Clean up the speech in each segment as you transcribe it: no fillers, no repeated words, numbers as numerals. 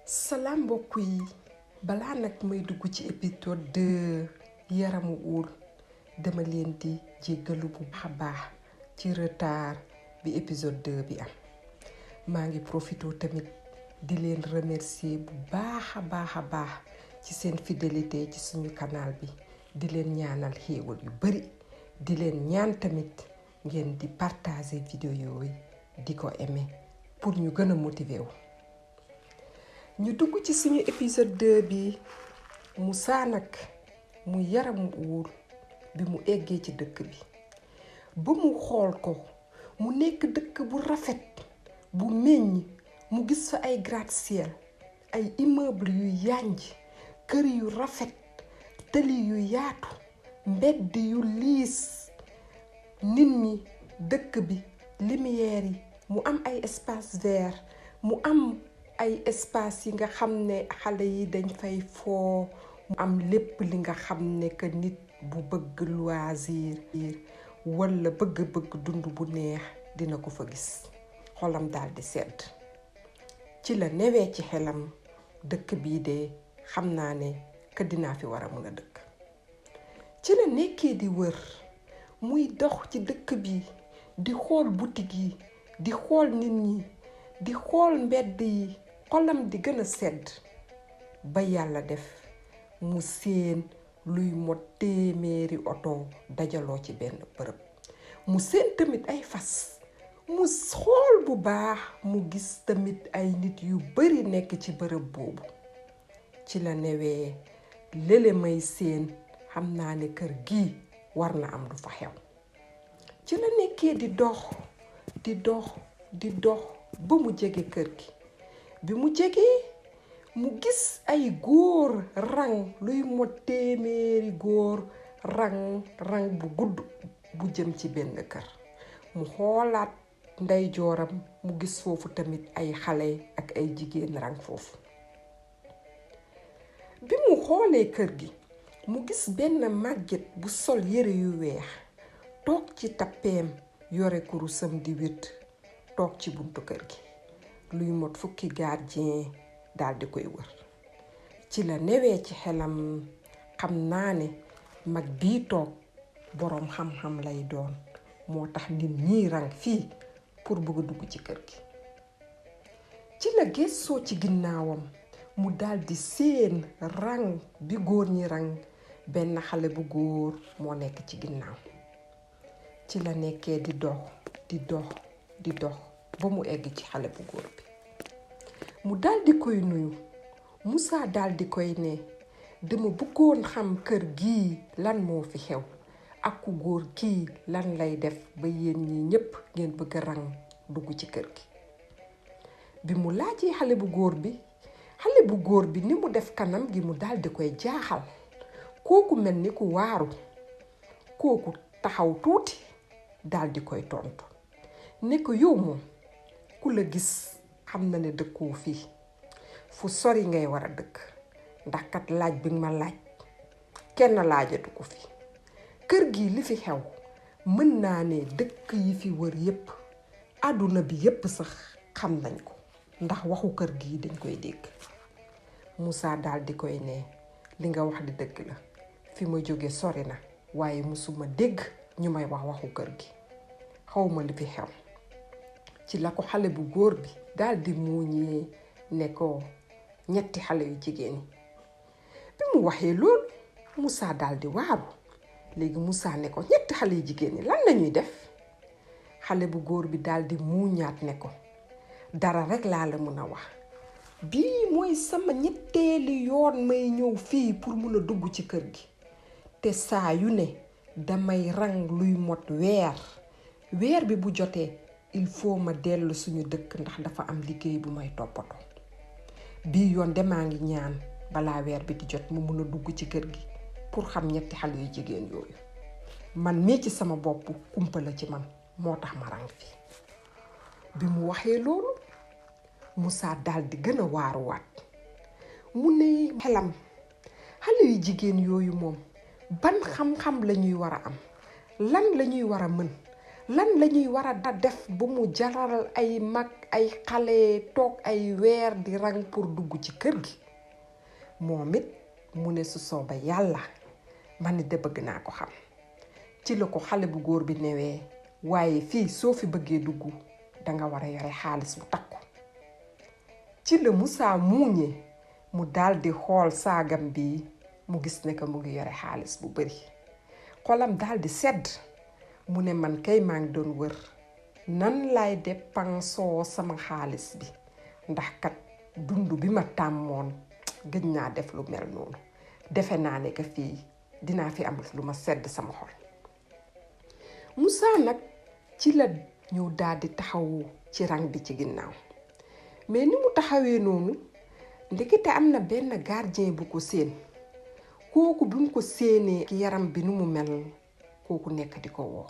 salaam mbokk yi balaa nag may dugg ci épisode 2 yaramu uur dama leen di jéggalu bu baax ci retard bi épisode 2 bi am maa ngi profité tamit di leen remercier bu baax ci seen fidélité ci suñu canal bi di leen ñaanal xéewal yu bari di leen ñaan tamit ngeen di partager vidéo yooyu di ko aimer pour ñu gën a motiver wu. ñu dugg ci suñu épisode 2 bi Moussa nag mu yaramu uur bi mu eggee ci dëkk bi ba mu xool ko mu nekk dëkk bu rafet bu meññ mu gis fa ay gratte-ciel ay immeuble yu yànj kër yu rafet tali yu yaatu mbedd yu liis nit ñi dëkk bi lumière yi mu am ay espace vert mu am ay espace yi nga xam ne xale yi dañ fay foo mu am lépp li nga xam ne que nit bu bëgg loisir walla bëgg dund bu neex dina ko fa gis xolam daal di sedd ci la newee ci xelam dëkk bii de xam naa ne que dinaa fi war a mën a dëkk ci la nekkee di wër muy dox ci dëkk bi di xool boutique yi di xool nit ñi di xool mbedd yi xolam di gën a sedd ba yàlla def mu séen luy mot téeméeri oto dajaloo ci benn bërëb mu séen tamit ay fas mu xool bu baax mu gis tamit ay nit yu bari nekk ci bërëb boobu ci la newee lële may séen xam naa ne kër gi war na am lu fa xew ci la nekkee di dox ba mu jege kër gi bi mu jegee mu gis ay góor rang luy mot téeméeri góor rang bu gudd bu jëm ci benn kër mu xoolaat ndeyjooram mu gis foofu tamit ay xale ak ay jigéen rang foofu bi mu xoolee kër gi mu gis benn màgget bu sol yére yu weex toog ci tappeem yore kurusam di wét toog ci buntu kër gi luy mot fukki gardien daal di koy wër ci la newee ci xelam xam naa ne mag bii toog boroom xam-xam lay doon moo tax nit ñi rang fii pour bëgg a dugg ci kër gi ci la gëstoo ci ginnaawam mu daal di séen rang bi góor ñi rang benn xale bu góor moo nekk ci ginnaaw ci la nekkee di dox ba mu egg ci xale bu góor bi mu daldi koy nuyu Moussa daldi koy ne dama bëggoon xam kër gii lan moo fi xew ak ku góor kii lan lay def ba yéen ñi ñépp ngeen bëgg a rang dugg ci kër gi bi mu laajee xale bu góor bi ni mu def kanam gi mu daldi koy jaaxal kooku mel ni ku waaru kooku taxaw tuuti daldi koy tontu ne ko yow moom ku la gis xam na ne dëkkoo fii fu sori ngay war a dëkk ndax kat laaj bi nga ma laaj kenn laajatu ko fi kër gi li fi xew mën naa ne dëkk yi fi wër yépp àdduna bi yépp sax xam nañ ko ndax waxu kër gi dañ koy dégg Moussa daal di koy ne li nga wax di dëgg la fi ma jóge sori na waaye musuma dégg ñu may waxu kër gi xawma li fi xew ci la ko xale bu góor bi daldi muuñee ne ko ñetti xale yu jigéen yi bi mu waxee loolu Moussa daldi waaru léegi Moussa ne ko ñetti xale yu jigéen yi lan lañuy def xale bu góor bi daldi muuñaat ne ko dara rekk laa la mën a wax bii mooy sama ñetteeli yoon may ñëw fii pour mun a dugg ci kër gi te saa yu ne damay rang luy mot weer bi bu jotee il faut ma dellu suñu dëkk ndax dafa am liggéey bu may toppatoo bii yoon demaa ngi ñaan balaa weer bi di jot mu mun a dugg ci kër gi pour xam ñetti xale yu jigéen yooyu man mii ci sama bopp kumpa la ci man moo tax ma rang fii bi mu waxee loolu Moussa daldi gën a waaruwaat mu ne xelam xale yu jigéen yooyu moom ban xam-xam lañuy war a am lan lañuy war a mën lan lañuy war a def ba mu jaral ay mag ay xale toog ay weer di rang pour dugg ci kër gi. moom it mu ne su sooba yàlla man ni de bëgg naa ko xam. ci la ko xale bu góor bi newee waaye fii soo fi bëggee dugg danga war a yore xaalis bu takku. ci la Moussa muuñe mu daldi xool saagam bi mu gis ne que mu ngi yore xaalis bu bari. xolam daldi sedd mu ne man kay maa ngi doon wër nan laay dépensoo sama xaalis bi ndax kat dund bi ma tàmmoon gëj naa def lu mel noonu. defe naa ne que fii dinaa fi am lu ma sedd sama xol. Moussa nag ci la ñëw daldi taxawu ci rang bi ci ginnaaw mais ni mu taxawee noonu ndekete am na benn gardien bu ko séen. kooku bi mu ko séenee yaram bi nu mu mel kooku nekk di ko woo.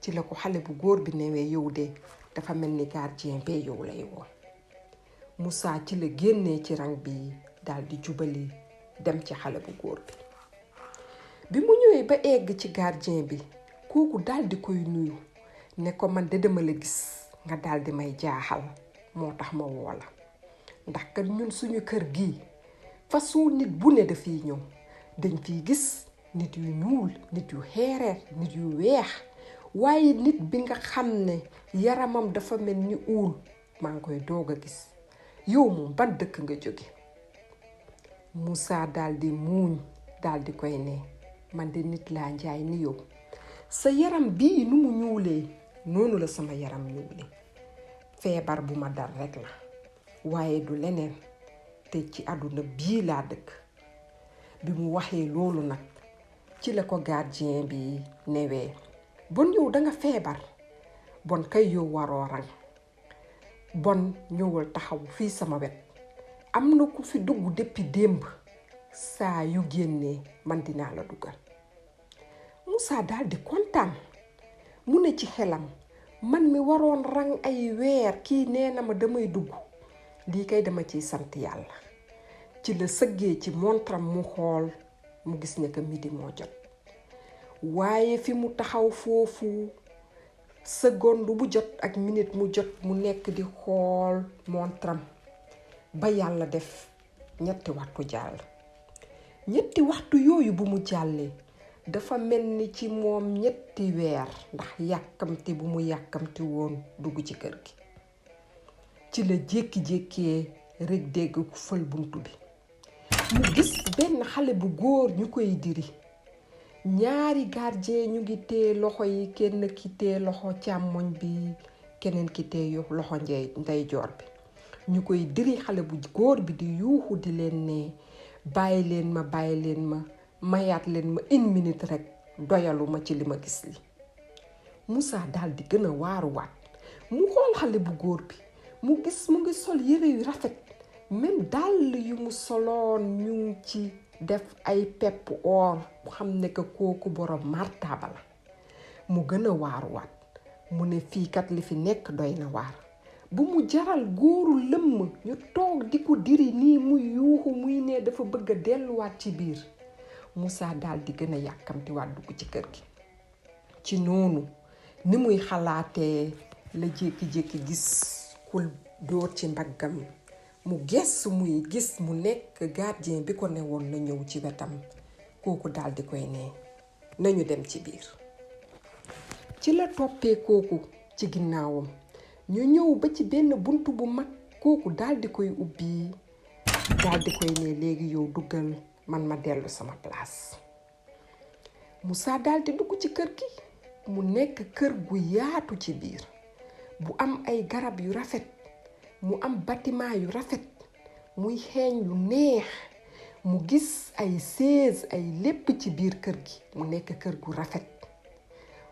ci la ko xale bu góor bi newee yow de dafa mel ni gardien bee yow lay woo. Moussa ci la génnee ci rang bi daldi jubali dem ci xale bu góor bi. bi mu ñëwee ba egg ci gardien bi kooku daldi koy nuyu ne ko man de dama la gis nga daldi may jaaxal moo tax ma woo la ndax kat ñun suñu kër gi façon nit bu ne dafiy ñëw. dañ fiy gis nit yu ñuul nit yu xeereer nit yu weex waaye nit bi nga xam ne yaramam dafa mel ni uul maa ngi koy doog a gis. yow moom ban dëkk nga jóge? Moussa daldi muuñ daldi koy ne man de nit laa njaay ni yow. sa yaram bii nu mu ñuulee noonu la sama yaram ñuulee. feebar bu ma dal rekk la waaye du leneen te ci àdduna bii laa dëkk. bi mu waxee loolu nag ci la ko gardien bi newee bon yow danga feebar bon kay yow waroo rang bon ñëwal taxaw fii sama wet am na ku fi dugg depuis démb saa yu génnee man dinaa la dugal. Moussa daldi kontaan mu ne ci xelam man mi waroon rang ay weer kii nee na ma damay dugg lii kay dama ciy sant yàlla. ci la sëggee ci montram mu xool mu gis ne que midi moo jot waaye fi mu taxaw foofu seconde bu jot ak minute mu jot mu nekk di xool montram ba yàlla def 3 waxtu jàll. 3 waxtu yooyu bu mu jàllee dafa mel ni ci moom 3 weer ndax yàkkamti bu mu yàkkamti woon dugg ci kër gi. ci la jékki-jékkee rek dégg ku fël buntu bi mu gis benn xale bu góor ñu koy diri. ñaari gardien ñu ngi téye loxo yi kenn ki téye loxo càmmoñ bi keneen ki téye loxo ndeyjoor bi ñu koy diri xale bu góor bi di yuuxu di leen ne bàyyi leen ma mayaat leen ma 1 minute rek doyaluma ci li ma gis li. Moussa daldi gën a waaruwaat mu xool xale bu góor bi mu gis mu ngi sol yére yu rafet même dàll yu mu soloon ñu ngi ci def ay pepp or mu xam ne que kooku borom martaba la. mu gën a waaruwaat mu ne fii kat li fi nekk doy na waar bu mu jaral góoru lëmm ñu toog di ko diri nii muy yuuxu muy ne dafa bëgg a delluwaat ci biir. Moussa daal di gën a yàkkamtiwaat dugg ci kër gi. ci noonu ni muy xalaatee la jékki-jékki gis ku dóor ci mbaggam mu gestu muy gis mu nekk gardien bi ko newoon na ñëw ci wetam kooku daal di koy ne nañu dem ci biir. ci la toppee kooku ci ginnaawam ñu ñëw ba ci benn buntu bu mag kooku daal di koy ubbi daal di koy ne léegi yow duggal man ma dellu sama place. Moussa daal di dugg ci kër gi mu nekk kër gu yaatu ci biir bu am ay garab yu rafet mu am bâtiment yu rafet muy xeeñ lu neex mu gis ay chaise ay lépp ci biir kër gi mu nekk kër gu rafet.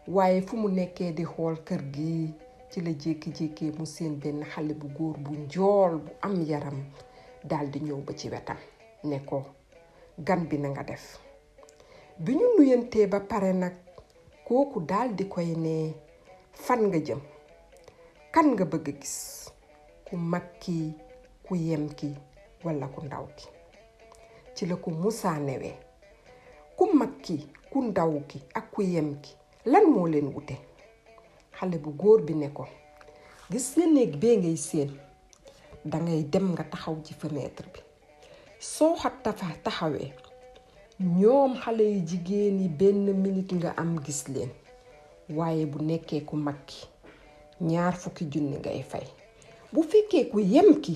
waaye fu mu nekkee di xool kër gi ci la jékki-jékkee mu seen benn xale bu góor bu njool bu am yaram daal di ñëw ba ci wetam ne ko gan bi na nga def. bi ñu nuyantee ba pare nag kooku daal di koy ne fan nga jëm kan nga bëgg a gis ku mag ki ku yem ki walla ku ndaw ki. ci la ko Moussa newee ku mag ki ku ndaw ki ak ku yem ki lan moo leen wute. xale bu góor bi ne ko gis nga néeg bee ngay séen dangay dem nga taxaw ci fenêtre bi soo taxawee ñoom xale yu jigéen yi benn minute nga am gis leen waaye bu nekkee ku mag ki 20 junni ngay fay bu fekkee ku yem ki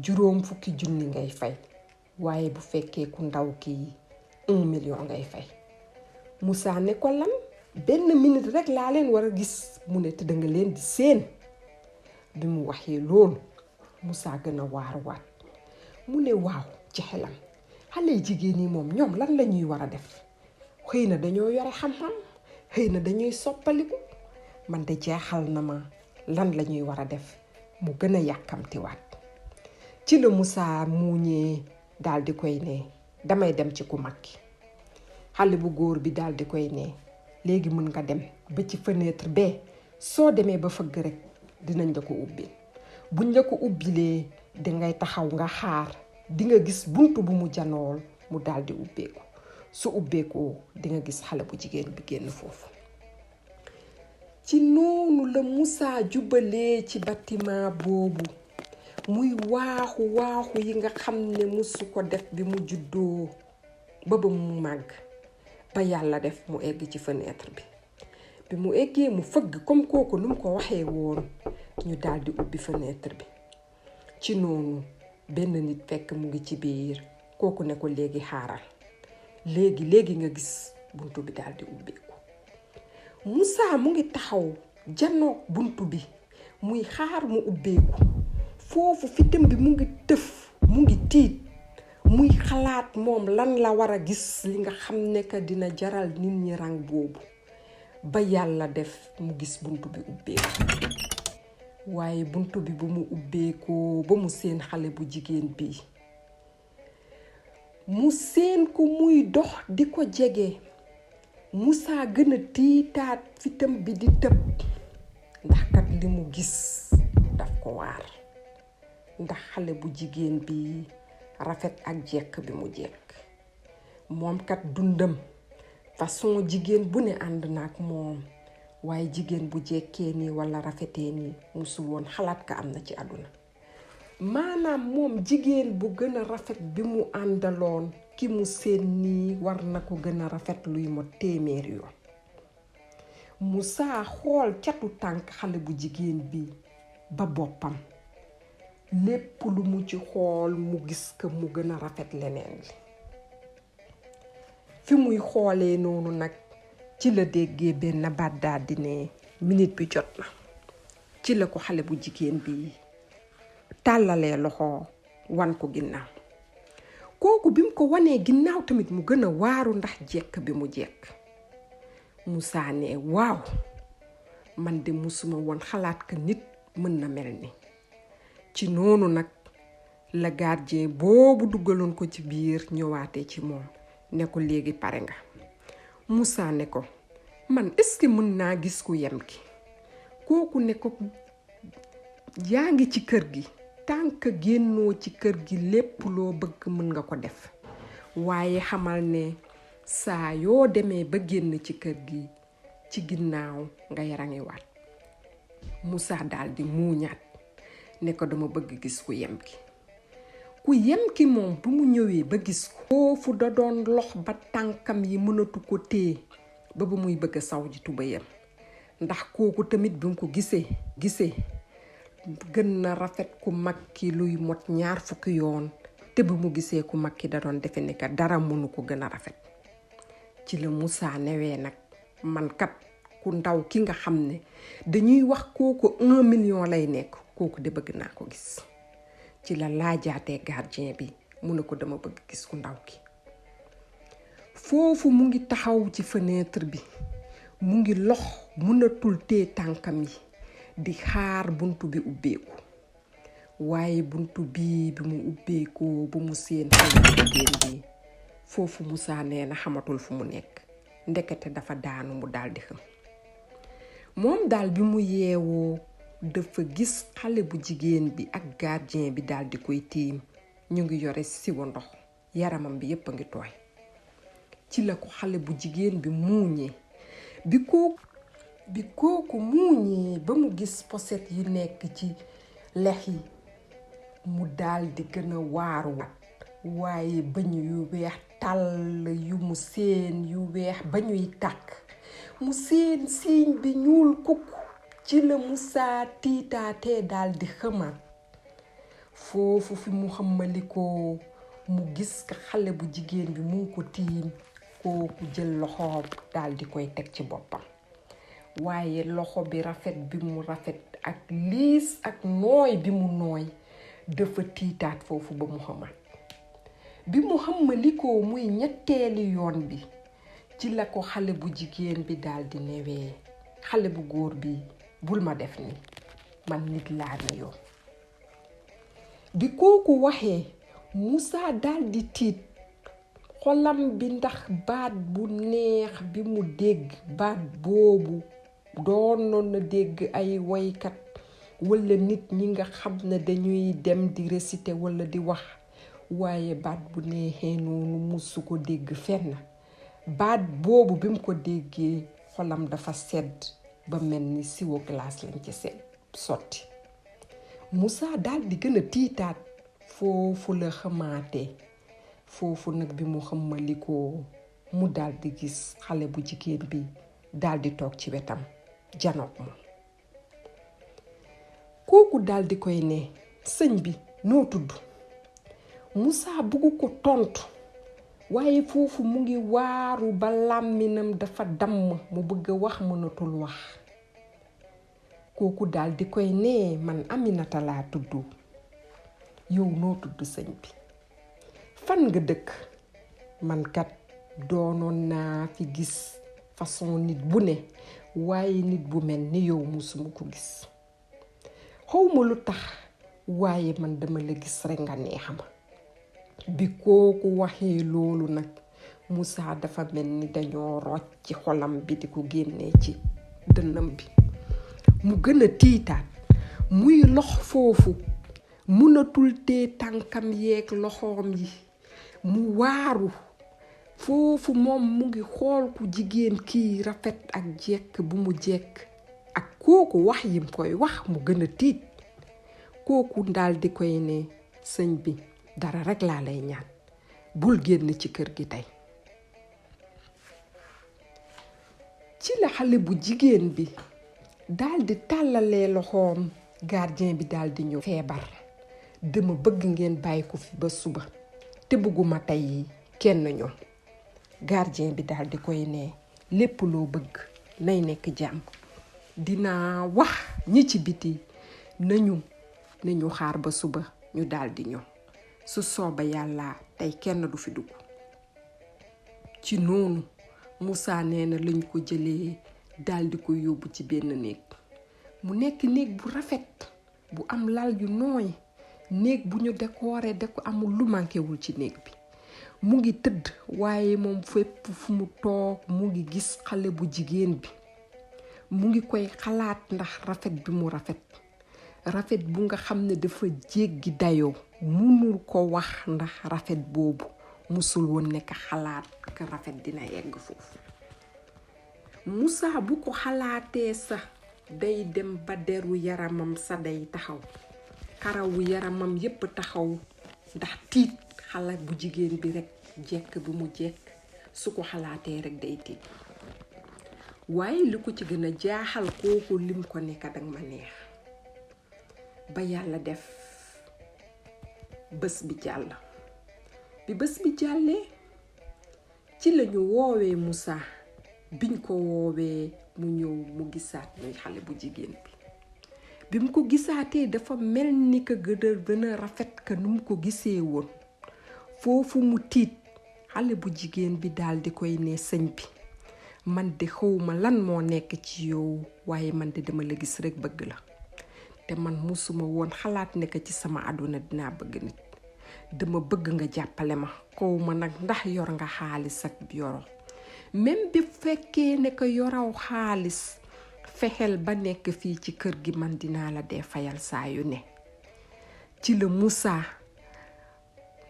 50 junni ngay fay waaye bu fekkee ku ndaw ki 1 million ngay fay Moussa ne ko lan benn minute rek laa leen war a gis mu ne te danga leen di seen bi mu waxee loolu Moussa gën a waaruwaat mu ne waaw ci xelam xale jigéen yi moom ñoom lan la ñuy war a def xëy na dañoo yore xam-xam xëy na dañuy soppaliku man de jaaxal na ma lan la ñuy war a def mu gën a yàkkamtiwaat ci la Moussa muuñee daal di koy ne damay dem ci ku mag ki xale bu góor bi daal di koy ne léegi mën nga dem ba ci fenêtre bee soo demee ba fëgg rek dinañ la ko ubbil buñ la ko ubbilee dangay taxaw nga xaar di nga gis buntu bu mu janool mu daal di ubbeeku su ubbeekoo di nga gis xale bu jigéen bi génn foofu ci noonu la Moussa jubalee ci bâtiment boobu muy waaxu yi nga xam ne musu ko def bi mu juddoo ba mu màgg ba yàlla def mu egg ci fenêtre bi mu eggee mu fëgg comme kooku nu mu ko waxee woon ñu daal di ubbi fenêtre bi ci noonu benn nit fekk mu ngi ci biir kooku ne ko léegi xaaral léegi nga gis buntu bi daal di ubbeeku Moussa mu ngi taxaw janoog buntu bi muy xaar mu ubbeeku foofu fitam bi mu ngi tëf mu ngi tiit muy xalaat moom lan la war a gis li nga xam ne que dina jaral nit ñi rang boobu ba yàlla def mu gis buntu bi ubbeeku waaye buntu bi bu mu ubbeekoo ba mu seen xale bu jigéen bi mu seen ko muy dox di ko jege Moussa gën a tiitaat fitam bi di tëb ndax kat li mu gis daf ko waar ndax xale bu jigéen bi rafet ak jekk bi mu jekk moom kat dundam façon jigéen bu ne ànd na ak moom waaye jigéen bu jekkee nii walla rafetee nii musul woon xalaat ka am na ci àdduna maanaam moom jigéen bu gën a rafet bi mu àndaloon ki mu seen nii war na ko gën a rafet luy mo téeméeri yoon Moussa xool catu tànk xale bu jigéen bi ba boppam lépp lu mu ci xool mu gis ko mu gën a rafet leneen li fi muy xoolee noonu nag ci la déggee benn baat daal di ne minute bi jot na ci la ko xale bu jigéen bi tàllalee loxo wan ko ginnaaw kooku bi mu ko wanee ginnaaw tamit mu gën a waaru ndax jekk bi mu jekk Moussa ne waaw man de musuma woon xalaat que nit mën na mel ni ci noonu nag la gardien boobu duggaloon ko ci biir ñëwaatee ci moom ne ko léegi pare nga Moussa ne ko man est-ce que mën naa gis ku yem ki kooku ne ko yaa ngi ci kër gi tànk génnoo ci kër gi lépp loo bëgg mën nga ko def waaye xamal ne saa yoo demee ba génn ci kër gi ci ginnaaw nga yarangiwaat Moussa daal di muuñaat ne ko dama bëgg gis ku yem ki moom bu mu ñëwee ba gis ko foofu da doon lox ba tànkam yi mënatu ko téye ba muy bëgg a saw ji tubéyam ndax kooku tamit bi mu ko gisee gën na rafet ku mag ki luy mot 20 yoon te bu mu gisee ku mag ki da doon defe ne ka dara mënu ko gën a rafet ci la Moussa newee nag man kat ku ndaw ki nga xam ne dañuy wax kooku 1 million lay nekk kooku de bëgg naa ko gis ci la laajaatee gardien bi mu ne ko dama bëgg gis ku ndaw ki foofu mu ngi taxaw ci fenêtre bi mu ngi lox mënatul tee tànkam yi di xaar buntu bi ubbeeku waaye buntu bi mu ubbeekoo ba mu seen xale jigéen bi foofu Moussa nee na xamatul fu mu nekk ndekete dafa daanu mu daldi xam moom daal bi mu yeewoo dafa gis xale bu jigéen bi ak gardien bi daldi koy tiim ñu ngi yore siwo ndox yaramam bi yépp a ngi tooy ci la ko xale bu jigéen bi muuñee bi ko bi kooku muuñee ba mu gis poset yi nekk ci lex yi mu daldi gën a waaruwaat waaye bañ yu weex tàll yu mu seen yu weex ba ñuy tàkk mu seen siiñ bi ñuul kukk ci la Musaa tiitaatee daldi xamaat foofu fi mu xammalikoo mu gis ka xale bu jigéen bi mu ko tiim kooku jël loxoom daldi koy teg ci boppam waaye loxo bi rafet bi mu rafet ak liis ak nooy bi mu nooy dafa tiitaat foofu ba mu xamaat bi mu xammalikoo muy ñetteeli yoon bi ci la ko xale bu jigéen bi daldi newee xale bu góor bi bul ma def ni man nit laa ne yow bi kooku waxee Musaa daldi tiit xolam bi ndax baat bu neex bi mu dégg baat boobu doonoon na dégg ay woykat walla nit ñi nga xam ne dañuy dem di réciter walla di wax waaye baat bu neexee noonu musu ko dégg fenn baat boobu bi mu ko déggee xolam dafa sedd ba mel ni siwo glace lañ ci sotti Musaa daldi gën a tiitaat foofu la xamaatee foofu nag bi mu xammalikoo mu daldi gis xale bu jigéen bi daldi toog ci wetam janoog moom kooku daldi koy ne sëñ bi noo tudd Musaa bugg ko tontu waaye foofu mu ngi waaru ba làmminam dafa damm mu bëgg a wax mënatul wax kooku daldi koy ne man Aminata laa tudd yow noo tudd sëñ bi fan nga dëkk man kat doonoon naa fi gis façon nit bu ne waaye nit bu mel ni yow musuma ko gis xawma lu tax waaye man dama la gis rekk nga neexama bi kooku waxee loolu nag Musaa dafa mel ni dañoo rocc ci xolam bi di ko génnee ci dënnam bi mu gën a tiitaat muy lox foofu mënatul tee tànkam yeeg loxoom yi mu waaru foofu moom mu ngi xool ku jigéen kii rafet ak jekk bu mu jekk ak kooku wax yim koy wax mu gën a tiit kooku daldi koy ne sëñ bi dara rekk laa lay ñaan bul génn ci kër gi tey ci la xale bu jigéen bi daldi tàllalee loxoom gardien bi daldi ñëw feebar dama bëgg ngeen bàyyi ko fi ba suba te bëgguma tey kenn ñëw gardien bi daldi koy ne lépp loo bëgg nay nekk jàmm dinaa wax ñi ci biti nañu xaar ba suba ñu daldi ñëw su sooba yàlla tey kenn du fi dugg ci noonu Musaa nee na lañ ko jëlee daldi ko yóbbu ci benn néeg mu nekk néeg bu rafet bu am lal yu nooy néeg bu ñu décoré da ko amul lu mànkewul ci néeg bi mu ngi tëdd waaye moom fépp fu mu toog mu ngi gis xale bu jigéen bi mu ngi koy xalaat ndax rafet bi mu rafet bu nga xam ne dafa jéggi dayoo munul ko wax ndax rafet boobu musul woon nekk xalaat ka rafet dina yegg foofu Musaa bu ko xalaatee sax day dem ba deru yaramam sa day taxaw karawu yaramam yépp taxaw ndax tiit xale bu jigéen bi rekk jekk bi mu jekk su ko xalaatee rekk day tiit waaye li ko ci gën a jaaxal kooku lim ko nekk danga ma neex ba yàlla def bés bi jàll bi bés bi jàllee ci lañu woowee Musaa biñ ko woowee mu ñëw mu gisaat muy xale bu jigéen bi mu ko gisaatee dafa mel ni ko gën a rafet ka nu mu ko gisee woon foofu mu tiit xale bu jigéen bi daldi koy ne sëñ bi man de xawma lan moo nekk ci yow waaye man de dama la gis rekk bëgg la te man musuma woon xalaat ne ci sama àdduna dinaa bëgg nit dama bëgg nga jàppale ma xawma nag ndax yor nga xaalis ak yoro même bi fekkee ne ko yoraw xaalis fexeel ba nekk fii ci kër gi man dinaa la dee fayal saa yu ne ci la Musaa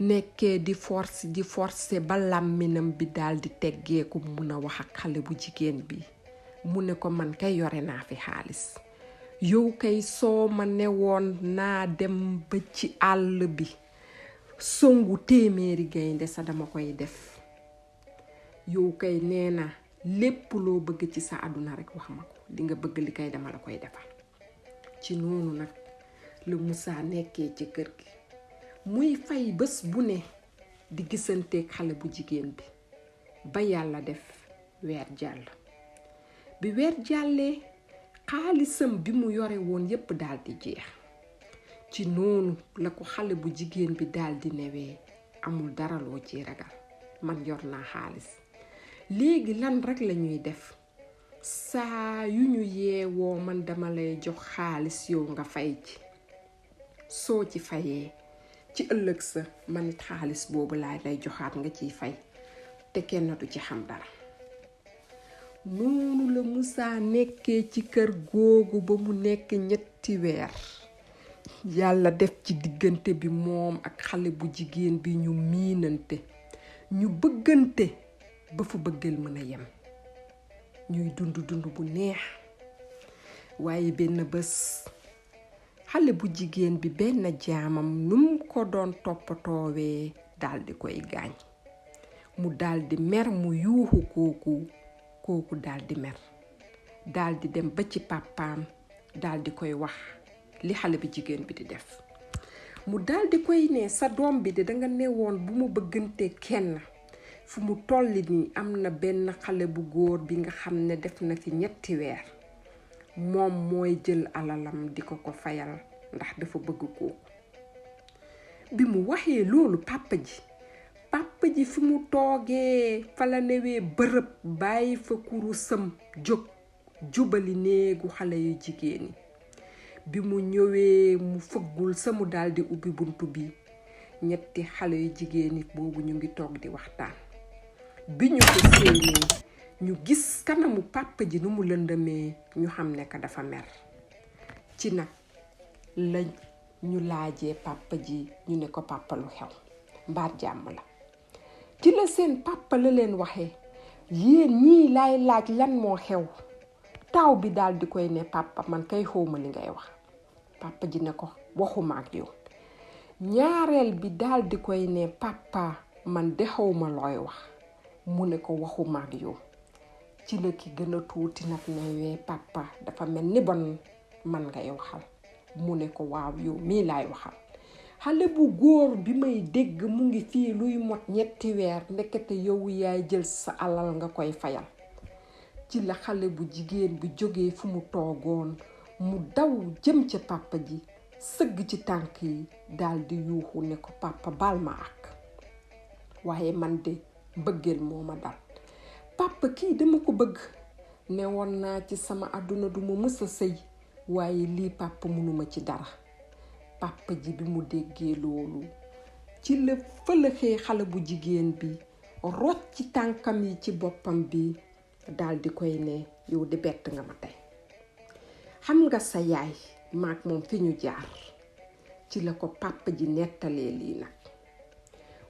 nekkee di forcer ba làmminam bi daldi teggeeku mun a wax ak xale bu jigéen bi mu ne ko man kay yore naa fi xaalis yow kay soo ma newoon naa dem ba ci àll bi songu téeméeri gaynde sa dama koy def yow kay nee na lépp loo bëgg ci sa àdduna rek wax ma ko di nga bëgg li kay dama la koy defal ci noonu nag la Moussa nekkee ci kër gi muy fay bés bu ne di gisanteeg xale bu jigéen bi ba yàlla def weer jàll bi weer jàllee xaalisam bi mu yore woon yépp daldi jeex ci noonu la ko xale bu jigéen bi daldi newee amul dara loo ci ragal man yor naa xaalis léegi lan rek lañuy def saa yu ñu yeewoo man dama lay jox xaalis yow nga fay ci soo ci fayee ci ëllëg sa man it xaalis boobu laa lay joxaat nga ciy fay te kenn du ci xam dara noonu la Moussa nekkee ci kër googu ba mu nekk 3 weer yàlla def ci diggante bi moom ak xale bu jigéen bi ñu miinante ñu bëggante ba fu bëggal mën a yem ñuy dund bu neex waaye benn bés xale bu jigéen bi benn jaamam num ko doon toppatoowee daldi koy gaañ mu daldi mer mu yuuxu kooku daldi mer daldi dem ba ci pàppaam daldi koy wax li xale bu jigéen bi di def mu daldi koy ne sa doom bi de danga newoon bu mu bëggante kenn fu mu tolli nii am na benn xale bu góor bi nga xam ne def na fi 3 weer moom mooy jël alalam di ko fayal ndax dafa bëgg kooku bi mu waxee loolu papa ji fi mu toogee fa la newee bërëb bàyyi fa kurusam jóg jubali néegu xale yu jigéen yi bi mu ñëwee mu fëggul sa mu daldi ubbi buntu bi 3 xale yu jigéen yi boobu ñu ngi toog di waxtaan bi ñu ko séenee ñu gis kanamu papa ji nu mu lëndëmee ñu xam ne ka dafa mer ci nag la ñu laajee papa ji ñu ne ko papa lu xew mbaat jàmm la ci la seen papa la leen waxee yéen ñii laay laaj lan moo xew taaw bi daal di koy ne papa man kay xawma li ngay wax papa ji ne ko waxuma ak yow ñaareel bi daal di koy ne papa man de xawma looy wax mu ne ko waxuma ak yow ci la ki gën a tuuti nag newee papa dafa mel ni bon man ngay waxal mu ne ko waaw yow mii laay waxal xale bu góor bi may dégg mu ngi fii luy mot 3 weer ndekete yow yaay jël sa alal nga koy fayal ci la xale bu jigéen bi jógee fu mu toogoon mu daw jëm ca papa ji sëgg ci tànk yi daldi yuuxu ne ko papa baal ma ak waaye man de bëggeel moo ma dal papa kii dama ko bëgg ne woon naa ci sama àdduna du ma mës a sëy waaye lii papa mënuma ci dara papa ji bi mu déggee loolu ci la fëlëxee xale bu jigéen bi rocc ci tànkam yi ci boppam bi daldi koy ne yow di bett nga ma tey xam nga sa yaay maak moom fi ñu jaar ci la ko papa ji nettalee lii nag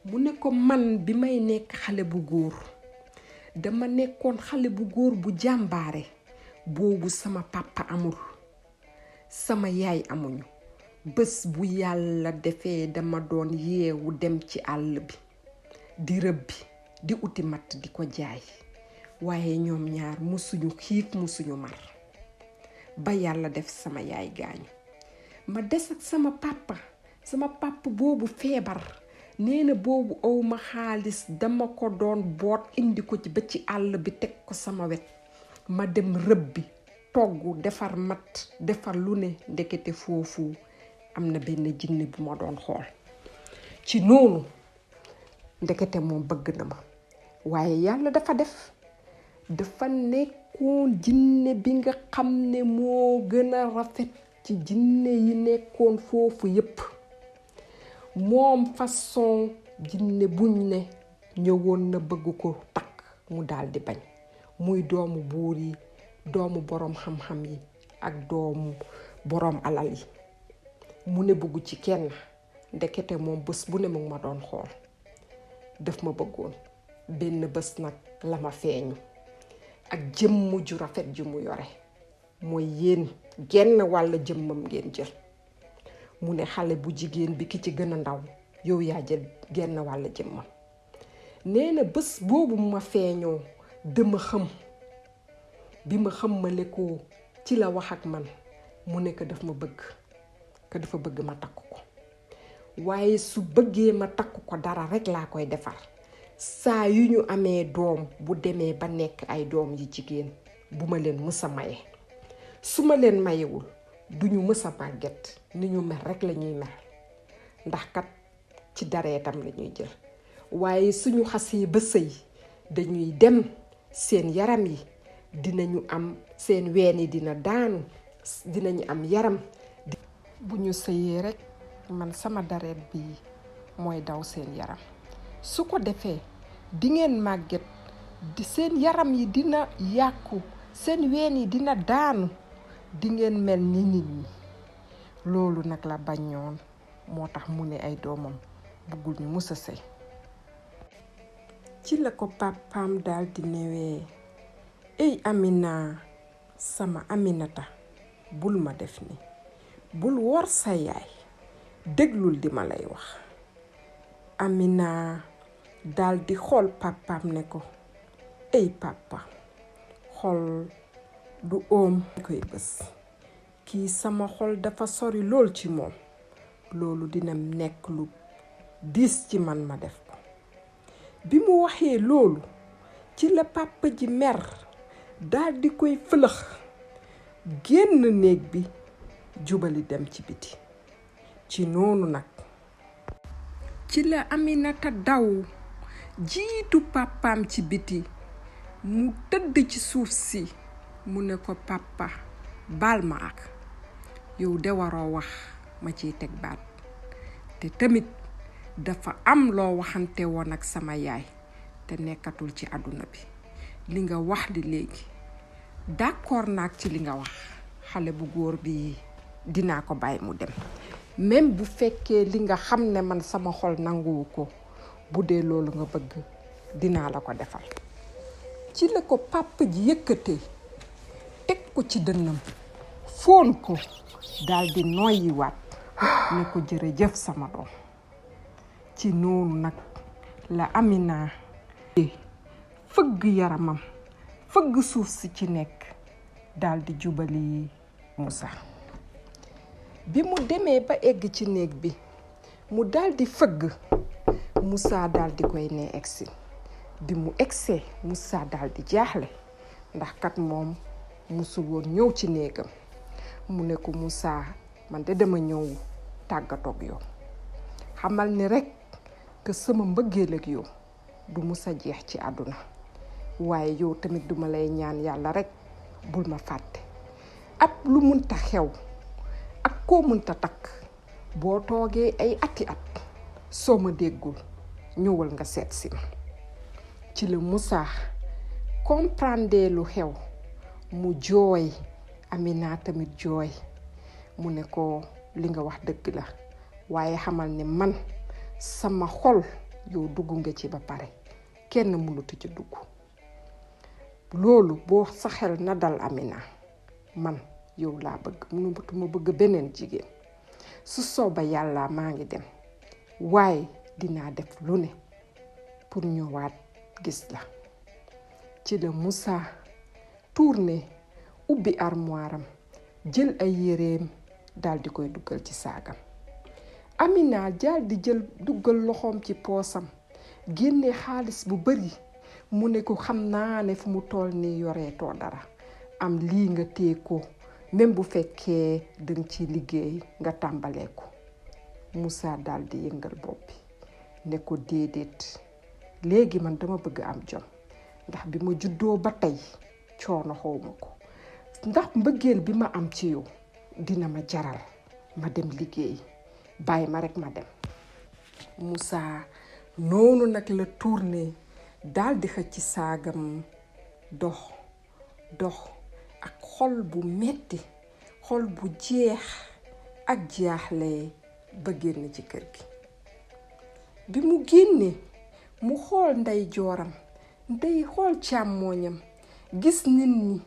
mu ne ko man bi may nekk xale bu góor dama nekkoon xale bu góor bu jàmbaare boobu sama papa amul sama yaay amuñu bés bu yàlla defee dama doon yeewu dem ci àll bi di rëbbi di uti matt di ko jaay waaye ñoom ñaar musuñu xiif musuñu mar ba yàlla def sama yaay gaañu ma des ak sama papa boobu feebar nee na boobu awma xaalis dama ko doon boot indi ko ci ba ci àll bi teg ko sama wet ma dem rëbbi togg defar mat defar lu ne ndekete foofu am na benn jinne bu ma doon xool ci noonu ndekete moom bëgg na ma waaye yàlla dafa nekkoon jinne bi nga xam ne moo gën a rafet ci jinne yi nekkoon foofu yépp moom façon jinne buñ ne ñëwoon na bëgg ko takk mu daldi bañ muy doomu buur yi doomu boroom xam-xam yi ak doomu boroom alal yi mu ne bëggu ci kenn ndekete moom bés bu ne mu ma doon xool daf ma bëggoon benn bés nag la ma feeñu ak jëmm ju rafet ju mu yore mooy yéen genn wàll jëmmam ngeen jël. mu ne xale bu jigéen bi ki ci gën a ndaw yow yaa jël genn wàll jëmmam. nee na bés boobu ma feeñoo dama xam bi ma xammale ko ci la wax ak man mu ne ko daf ma bëgg que dafa bëgg ma takk ko waaye su bëggee ma takk ko dara rek laa koy defar saa yu ñu amee doom bu demee ba nekk ay doom yi jigéen bu ma leen mës a maye su ma leen mayewul duñu mës a màgget ni ñu mel rek la ñuy mel ndax kat ci dareetam la ñuy jël waaye suñu xasee ba sëy dañuy dem seen yaram yi dinañu am seen ween yi dina daanu dinañu am yaram bu ñu sëyee rek man sama dareet bi mooy daw seen yaram su ko defee di ngeen màgget di seen yaram yi dina yàqu seen ween yi dina daanu di ngeen mel ni nit ñi loolu nag la bañoon moo tax mu ne ay doomam bëggul ñu musa sëy ci la ko papaam daal di newee ey Amina sama Aminata bul ma def ni bul wor sa yaay déglul di ma lay wax. Amina daal di xool papaam ne ko ey papa xol du oom koy bés kii sama xol dafa sori lool ci moom loolu dina nekk lu diis ci man ma def ko. bi mu waxee loolu ci la papa ji mer daal di koy fëlëx génn néeg bi jubali dem ci biti. ci noonu nag ci la Aminata daw jiitu papaam ci biti mu tëdd ci suuf si mu ne ko papa baal ma ak yow de waroo wax ma ciy teg baat te tamit dafa am loo waxante woon ak sama yaay te nekkatul ci àdduna bi li nga wax li léegi d'accord naag ci li nga wax xale bu góor bi dinaa ko bàyyi mu dem même bu fekkee li nga xam ne man sama xol nanguwu ko bu dee loolu nga bëgg dinaa la ko defal. ci la ko papa ji yëkkatee teg ko ci dënnam foon ko daal di noyyiwaat ne ko jërëjëf sama doom. ci noonu nag la Amina fëgg yaramam fëgg suuf si ci nekk daal di jubali Moussa. bi mu demee ba egg ci néeg bi mu daal di fëgg Moussa daal di koy ne egsi. bi mu egsee Moussa daal di jaaxle ndax kat moom musul woon ñëw ci néegam mu ne ko Moussa man de dama ñëw tàggatoog yow xamal ni rek que sama mbëggeel ak yow du musa jeex ci àdduna waaye yow tamit duma lay ñaan yàlla rek bul ma fàtte ab lu munta xew ak koo munta takk boo toogee ay ati at soo ma déggul ñëwal nga seet si ma. ci la Moussa comprendre lu xew mu jooy Amina tamit jooy mu ne ko li nga wax dëgg la waaye xamal ne man sama xol yow dugg nga ci ba pare kenn mënatu ci dugg loolu boo sa xel na dal Amina man yow laa bëgg mënatuma bëgg beneen jigéen su sooba yàlla maa ngi dem waaye dinaa def lu ne pour ñëwaat gis la. ci la Moussa tourné ubbi armoire am jël ay yéreem daal di koy duggal ci saagam. Amina daal di jël duggal loxoom ci poosam génne xaalis bu bari mu ne ko xam naa ne fu mu toll nii yoreetoo dara am lii nga téye ko même bu fekkee danga ci liggéey nga tàmbalee ko. Moussa daal di yëngal bopp bi ne ko déedéet léegi man dama bëgg am jom ndax bi ma juddoo ba tey coono xawma ko ndax mbëggeel bi ma am ci yow dina ma jaral ma dem liggéey bàyyi ma rek ma dem. Moussa noonu nag la tourné daal di xëcc ci saagam dox ak xol bu metti xol bu jeex ak jaaxle ba génn ci kër gi. bi mu génnee mu xool ndey jooram ndey xool càmmooñam gis nit ñi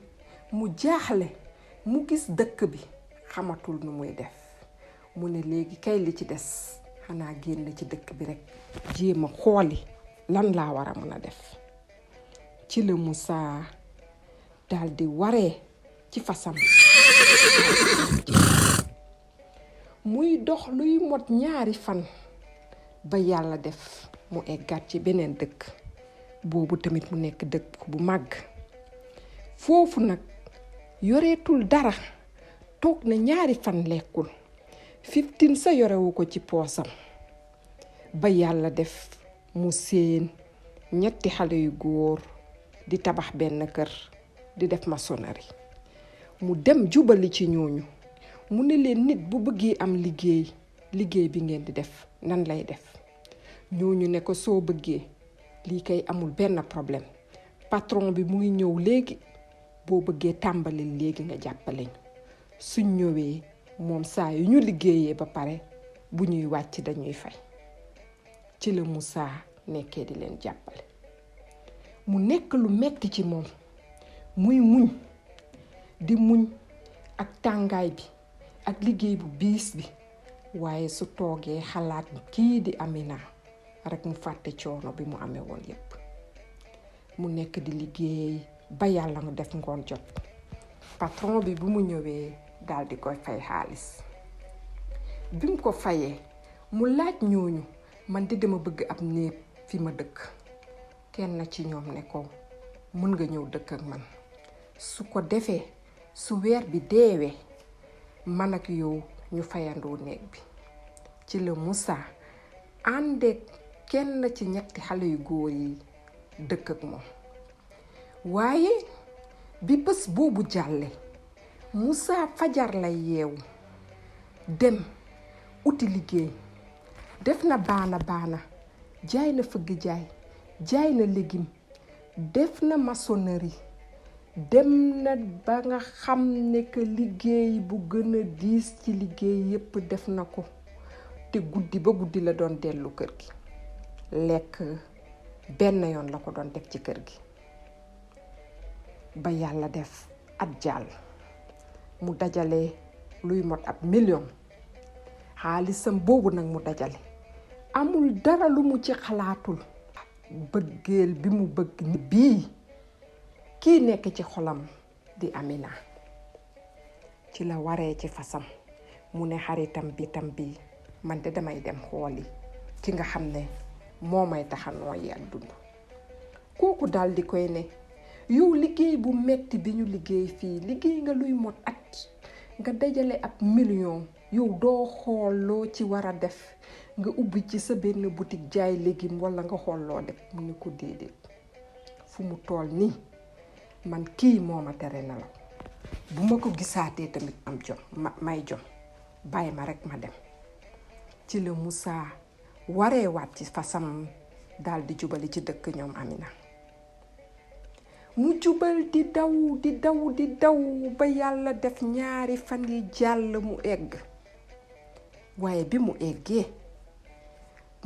mu jaaxle mu gis dëkk bi xamatul nu muy def mu ne léegi kay li ci des xanaa génn ci dëkk bi rekk jéem a xooli lan laa war a mën a def ci la Moussa daldi waree ci fasam muy dox luy mot 2 fan ba yàlla def mu eggaat ci beneen dëkk boobu tamit mu nekk dëkk bu màgg foofu nag yoreetul dara toog na 2 fan lekkul 15 sa yorewu ko ci poosam ba yàlla def mu seen 3 xale yu góor di tabax benn kër di def maçonnerie mu dem jubali ci ñooñu mu ne leen nit bu bëggee am liggéey bi ngeen di def nan lay def ñooñu ne ko soo bëggee lii kay amul benn problème patron bi mu ngi ñëw léegi boo bëggee tàmbali léegi nga jàppale ñu suñ ñëwee moom saa yu ñu liggéeyee ba pare bu ñuy wàcc dañuy fay ci la Moussa nekkee di leen jàppale mu nekk lu metti ci moom muy muñ di muñ ak tàngaay bi ak liggéey bu biis bi waaye su toogee xalaat kii di Amina rek mu fàtte coono bi mu amee woon yépp mu nekk di liggéey ba yàlla nga def ngoon jot patron bi bu mu ñëwee daal di koy fay xaalis bi mu ko fayee mu laaj ñooñu man di dama bëgg ab néeg fi ma dëkk kenn ci ñoom ne ko mën nga ñëw dëkk ak man su ko defee su weer bi deewee man ak yow ñu fayandoo néeg bi ci la Moussa ànde kenn ci 3 xale yu góor yi dëkk ak moom waaye bi bés boobu jàlle Moussa fajar lay yeewu dem uti liggéey def na baana jaay na fëgg jaay na légume def na maçonnerie dem na ba nga xam ne que liggéey bu gën a diis ci liggéey yépp def na ko te guddi ba guddi la doon dellu kër gi lekk benn yoon la ko doon def ci kër gi ba yàlla def at jàll mu dajale luy mot ab 1 million xaalisam boobu nag mu dajale amul dara lu mu ci xalaatul bëggeel bi mu bëgg ni bii kii nekk ci xolam di Amina ci la waree ci fasam mu ne xaritam bi man de damay dem xooli ki nga xam ne moo may taxa nooyi ak dund kooku daal di koy ne yow liggéey bu metti bi ñu liggéey fii liggéey nga luy mot at nga dajale ab 1 million yow doo xool loo ci war a def nga ubbi ci sa benn boutique jaay légume walla nga xool loo def mu ne ko déedéet fu mu tool nii man kii moo ma tere na la bu ma ko gisaatee tamit am jom may jom bàyyi ma rekk ma dem ci la Moussa waree waat ci fasam daal di jubali ci dëkk ñoom Amina mu jubal di daw ba yàlla def 2 fan yi jàll mu egg waaye bi mu eggee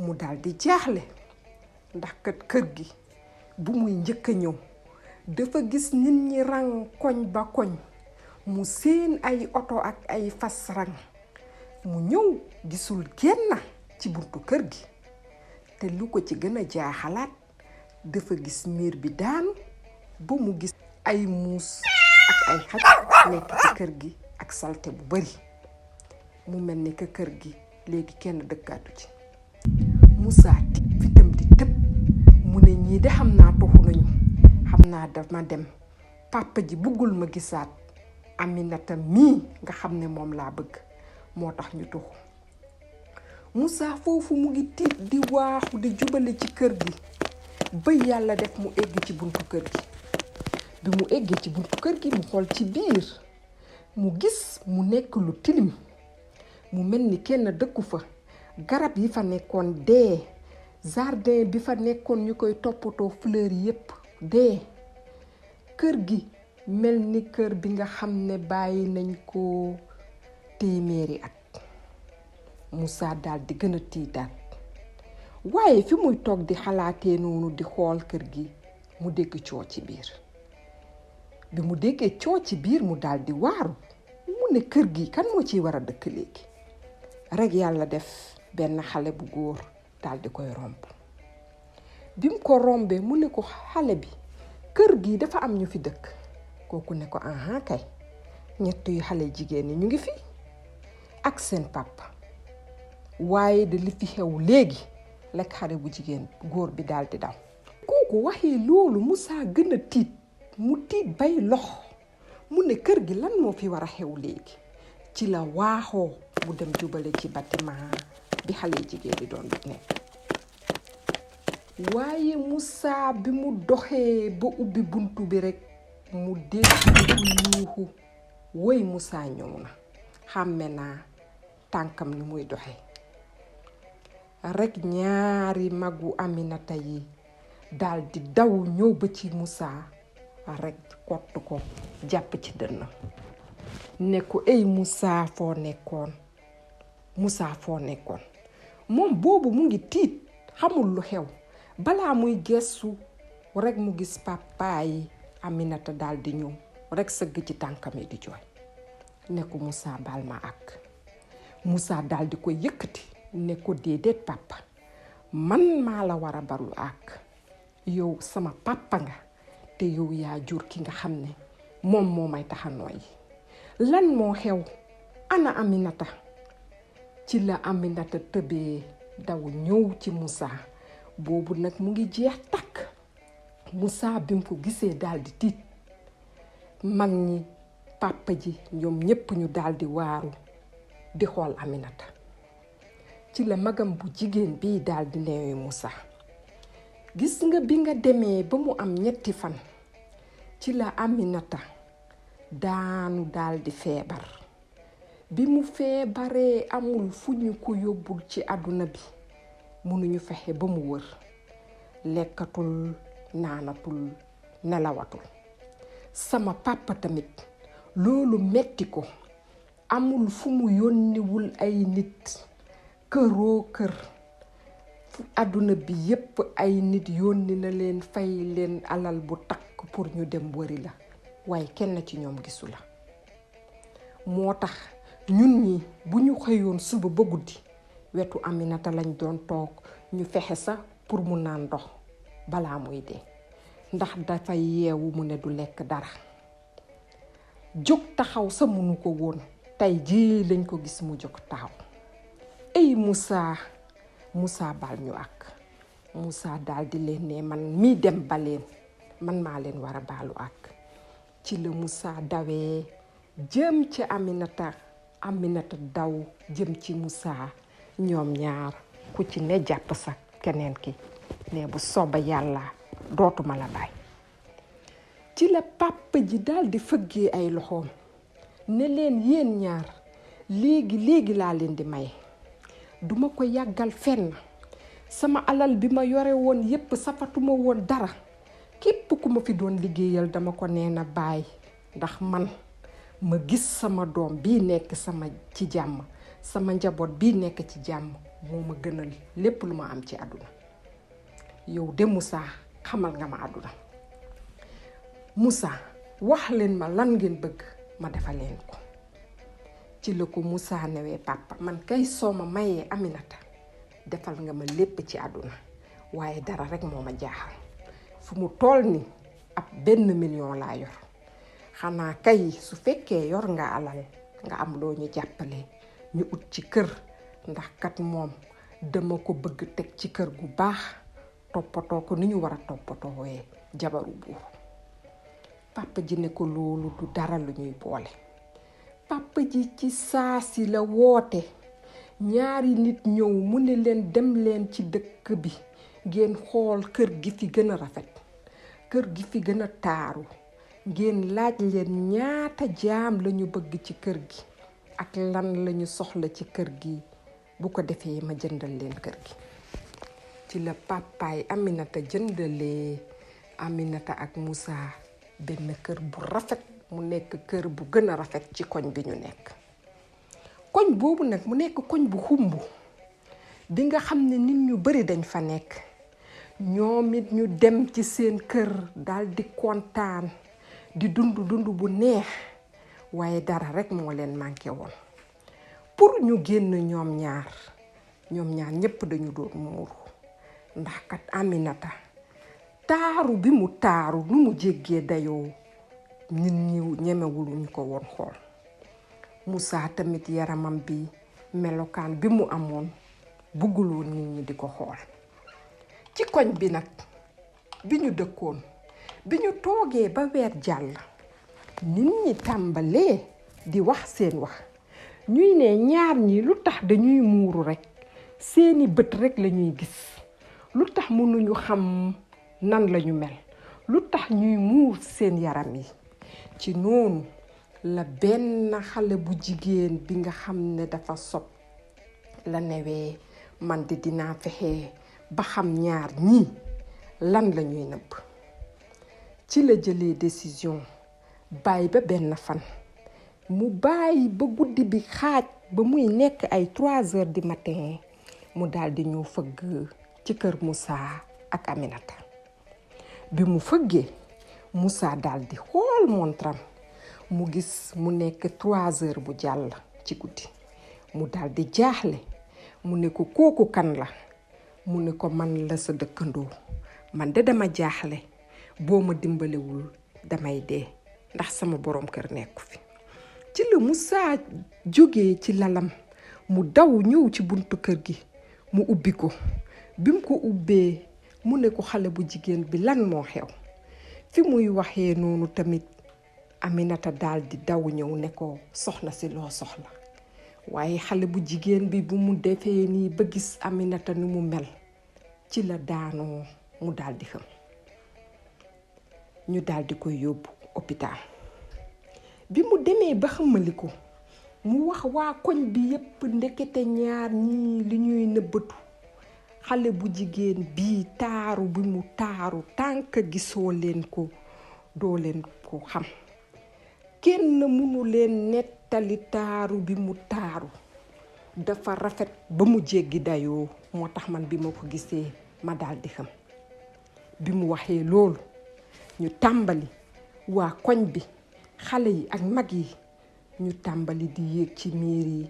mu daal di jaaxle ndax kat kër gi bu muy njëkk a ñëw dafa gis nit ñi rang koñ ba koñ mu seen ay oto ak ay fas rang mu ñëw gisul kenn ci buntu kër gi te lu ko ci gën a jaaxalaat dafa gis miir bi daanu ba mu gis ay muus ak ay xaj nekk ci kër gi ak salte bu bari mu mel ni que kër gi léegi kenn dëkkaatu ci Moussa fitam di tëb mu ne ñii de xam naa toxu nañu xam naa dama dem papa ji bëggul ma gisaat Aminata mii nga xam ne moom laa bëgg moo tax ñu toxu Moussa foofu mu ngi tiit di waaxu di jubale ci kër gi ba yàlla def mu egg ci buntu kër gi bi mu eggee ci buntu kër gi mu xool ci biir mu gis mu nekk lu tilim mu mel ni kenn dëkku fa garab yi fa nekkoon dee jardin bi fa nekkoon ñu koy toppatoo fleur yépp dee kër gi mel ni kër bi nga xam ne bàyyi nañ ko téeméeri at Moussa daal di gën a tiitaat waaye fi muy toog di xalaatee noonu di xool kër gi mu dégg coo ci biir bi mu déggee coow ci biir mu daldi waaru mu ne kër gi kan moo ciy war a dëkk léegi rek yàlla def benn xale bu góor daldi koy romb bi mu ko rombee mu ne ko xale bi kër gi dafa am ñu fi dëkk kooku ne ko aha kay ñett yu xale jigéen ñi ñu ngi fi ak seen papa waaye de li fi xew léegi lekk xale bu jigéen góor bi daldi daw kooku waxee loolu Moussa gën a tiit mu tiit bay lox mu ne kër gi lan moo fi war a xew léegi ci la waaxoo mu dem jubale ci bâtiment bi xale jigéen di doon nekk waaye Moussa bi mu doxee ba ubbi buntu bi rekk mu dégg ku yuuxu woy Moussa ñëw na xàmme naa tànkam ni muy doxe rekk ñaari magu Aminata yi daldi daw ñëw ba ci Moussa rekk kott ko jàpp ci dënnam ne ko ey Moussa foo nekkoon moom boobu mu ngi tiit xamul lu xew balaa muy gestu rekk mu gis papa yi Aminata daldi ñëw rekk sëgg ci tànkam yi di jooy ne ko Moussa baal ma ak Moussa daldi ko yëkkati ne ko déedéet papa man maa la war a balu ak yow sama papa nga te yow yaa jur ki nga xam ne moom moo may taxa nooyi lan moo xew ana Aminata ci la Aminata tëbee daw ñëw ci Moussa boobu nag mu ngi jeex takk Moussa bi mu ko gisee daldi tiit mag ñi papa ji ñoom ñépp ñu daldi waaru di xool Aminata ci la magam bu jigéen bii daldi neewi Moussa gis nga bi nga demee ba mu am 3 fan ci la Aminata daanu daldi feebar bi mu feebaree amul fu ñu ko yóbbul ci àdduna bi mënuñu fexe ba mu wër lekkatul naanatul nelawatul sama papa tamit loolu metti ko amul fu mu yónniwul ay nit këroo kër àdduna bi yépp ay nit yónni na leen fay leen alal bu takk pour ñu dem wëri la waaye kenn ci ñoom gisu la moo tax ñun ñi bu ñu xëyoon suba ba guddi wetu Aminata lañ doon toog ñu fexe sa pour mu naan ndox balaa muy dee ndax dafay yeewu mu ne du lekk dara jóg taxaw sa mënu ko woon tey jii lañ ko gis mu jóg taxaw ey Moussa baal ñu ak Moussa daldi leen ne man mii dem ba leen man maa leen war a baalu ak ci la Moussa dawee jëm ci Aminata daw jëm ci Moussa ñoom ñaar ku ci ne jàpp sa keneen ki ne bu sooba yàlla dootuma la bàyyi ci la papa ji daldi fëggee ay loxoom ne leen yéen ñaar léegi laa leen di may duma ko yàggal fenn sama alal bi ma yore woon yépp safatuma woon dara képp ku ma fi doon liggéeyal dama ko nee na bàyyi ndax man ma gis sama doom bii nekk ci jàmm sama njaboot bii nekk ci jàmm moo ma gënal lépp lu ma am ci àdduna yow de Moussa xamal nga ma àdduna Moussa wax leen ma lan ngeen bëgg ma defal leen ko ci la ko Moussa newee papa man kay soo ma mayee Aminata defal nga ma lépp ci àdduna waaye dara rekk moo ma jaaxal fu mu toll ni ab 1 million laa yor xanaa kay su fekkee yor nga alal nga am loo ñu jàppale ñu ut ci kër ndax kat moom dama ko bëgg teg ci kër gu baax toppatoo ko ni ñu war a toppatoowee jabaru buur papa ji ne ko loolu du dara lu ñuy boole papa ji ci saa si la woote ñaari nit ñëw mu ne leen dem leen ci dëkk bi ngeen xool kër gi fi gën a rafet kër gi fi gën a taaru ngeen laaj leen ñaata jaam lañu bëgg ci kër gi ak lan lañu soxla ci kër gi bu ko defee ma jëndal leen kër gi ci la papaay Aminata jëndalee Aminata ak Moussa benn kër bu rafet mu nekk kër bu gën a rafet ci koñ bi ñu nekk koñ boobu nag mu nekk koñ bu xumb bi nga xam ne nit ñu bari dañ fa nekk ñoom it ñu dem ci seen kër daldi kontaan di dund bu neex waaye dara rek moo leen manqué woon pour ñu génn ñoom ñaar ñépp dañu doon muuru ndax kat Aminata taaru bi mu taaru nu mu jéggee dayoo nit ñi ñemewuluñ ko woon xool Moussa tamit yaramam bi melokaan bi mu amoon bëggul woon nit ñi di ko xool ci koñ bi nag bi ñu dëkkoon bi ñu toogee ba weer jàll nit ñi tàmbalee di wax seen wax ñuy ne ñaar ñi lu tax dañuy muuru rekk seeni bët rekk lañuy gis lu tax mënuñu xam nan lañu mel lu tax ñuy muur seen yaram yi ci noonu la benn xale bu jigéen bi nga xam ne dafa sob la newee man di dinaa fexe ba xam ñaar ñii lan lañuy nëbb ci la jëlee décision bàyyi ba benn fan mu bàyyi ba guddi bi xaaj ba muy nekk ay 3 heures du matin mu daldi ñëw fëgg ci kër Moussa ak Aminata bi mu fëggee Moussa daldi xool montram mu gis mu nekk 3 heures bu jàll ci guddi mu daldi jaaxle mu ne ko kooku kan la mu ne ko man la sa dëkkandoo man de dama jaaxle boo ma dimbalewul damay dee ndax sama borom kër nekku fi ci la Moussa jógee ci lalam mu daw ñëw ci buntu kër gi mu ubbi ko bi mu ko ubbee mu ne ko xale bu jigéen bi lan moo xew fi muy waxee noonu tamit Aminata daldi daw ñëw ne ko soxna si loo soxla waaye xale bu jigéen bi bu mu defee nii ba gis Aminata ni mu mel ci la daanoo mu daldi xam ñu daldi koy yóbbu hôpital bi mu demee ba xamali ko mu wax waa koñ bi yépp ndekete ñaar ñii li ñuy nëbbatu xale bu jigéen bii taaru bi mu taaru tànk gisoo leen ko doo leen ko xam kenn mënu leen nettali taaru bi mu taaru dafa rafet ba mu jéggi dayoo moo tax man bi ma ko gisee ma daldi xam bi mu waxee loolu ñu tàmbali waa koñ bi xale yi ak mag yi ñu tàmbali di yéeg ci miir yi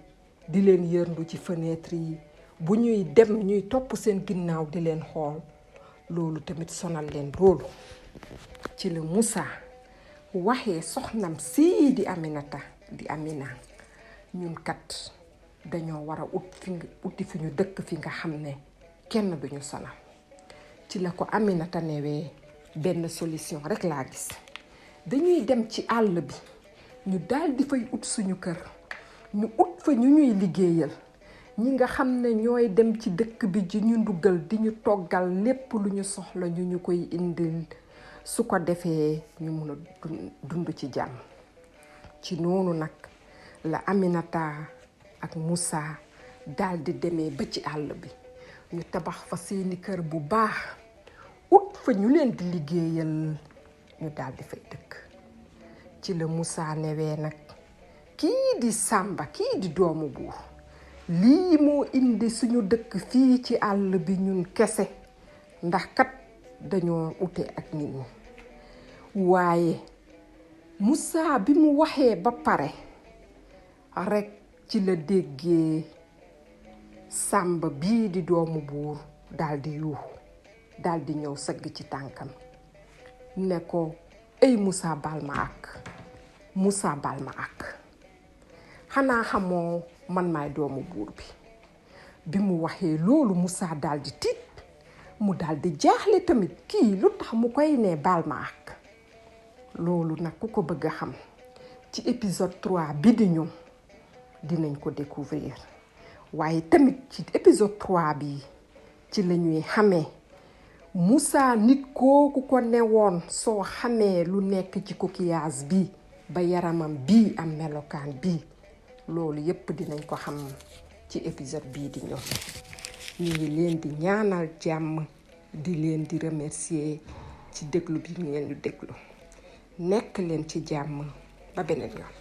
di leen yërndu ci fenêtre yi bu ñuy dem ñuy topp seen ginnaaw di leen xool loolu tamit sonal leen loolu ci la Moussa waxee soxnam sii di Aminata di Amina ñun kat dañoo war a uti fi ñu dëkk fi nga xam ne kenn duñu sonal ci la ko Aminata newee benn solution rek laa gis dañuy dem ci àll bi ñu daldi fay ut suñu kër ñu ut fa ñu ñuy liggéeyal ñi nga xam ne ñooy dem ci dëkk bi ji ñu nduggal di ñu toggal lépp lu ñu soxla ñu koy indil su ko defee ñu mun a dund ci jàmm ci noonu nag la Aminata ak Moussa daldi demee ba ci àll bi ñu tabax fa seeni kër bu baax ut fa ñu leen di liggéeyal ñu daldi fay dëkk ci la Moussa newee nag kii di Samba kii di doomu buur lii moo indi suñu dëkk fii ci àll bi ñun kese ndax kat dañoo ute ak nit ñi waaye Moussa bi mu waxee ba pare rekk ci la déggee Samba bii di doomu buur daldi yuuxu daldi ñëw sëgg ci tànkam ne ko ey Moussa baal ma ak Moussa baal ma ak xanaa xamoo man maay doomu buur bi mu waxee loolu Moussa daldi tiit mu daldi jaaxle tamit kii lu tax mu koy ne baal ma ak loolu nag ku ko bëgg a xam ci épisode 3 bi di ñëw dinañ ko découvrir waaye tamit ci épisode 3 bi ci la ñuy xamee Moussa nit kooku ko newoon soo xamee lu nekk ci coquillage bi ba yaramam bii am melokaan bii loolu yépp dinañ ko xam ci épisode bii di ñëw ñu ngi leen di ñaanal jàmm di leen di remercier ci déglu bi ngeen di déglu nekk leen ci jàmm ba beneen yoon